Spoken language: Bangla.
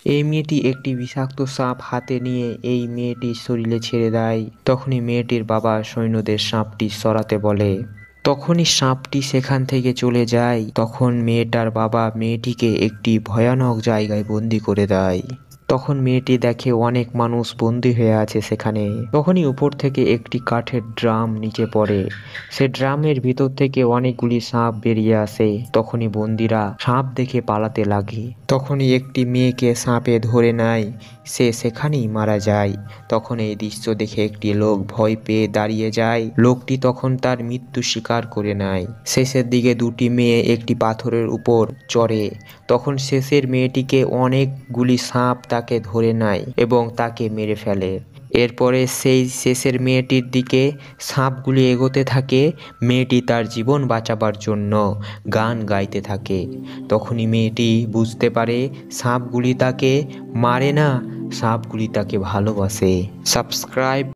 এই মেয়েটি একটি বিষাক্ত সাপ হাতে নিয়ে এই মেয়েটির শরীরে ছেড়ে দেয়। তখনই মেয়েটির বাবা সৈন্যদের সাপটি সরাতে বলে। তখনই সাপটি সেখান থেকে চলে যায়। তখন মেয়েটার বাবা মেয়েটিকে একটি ভয়ানক জায়গায় বন্দি করে দেয়। তখন মেয়েটি দেখে অনেক মানুষ বন্দি হয়ে আছে সেখানে। তখনই উপর থেকে একটি কাঠের ড্রাম নিচে পড়ে। সে ড্রামের ভিতর থেকে অনেকগুলি সাপ বেরিয়ে আসে। তখনই বন্দিরা সাপ দেখে পালাতে লাগে। তখনই একটি মেয়েকে সাপে ধরে নেয়, সে সেখানেই মারা যায়। তখন এই দৃশ্য দেখে একটি লোক ভয় পেয়ে দাঁড়িয়ে যায়। লোকটি তখন তার মৃত্যু স্বীকার করে নেয়। শেষের দিকে দুটি মেয়ে একটি পাথরের উপর চড়ে। তখন শেষের মেয়েটিকে অনেকগুলি সাপ তাকে ধরে নেয় এবং তাকে মেরে ফেলে। এরপরে সেই শেষের মেয়েটির দিকে সাপগুলি এগোতে থাকে। মেয়েটি তার জীবন বাঁচাবার জন্য গান গাইতে থাকে। তখনই মেয়েটি বুঝতে পারে সাপগুলি তাকে মারে না, সাপগুলি তাকে ভালোবাসে। সাবস্ক্রাইব।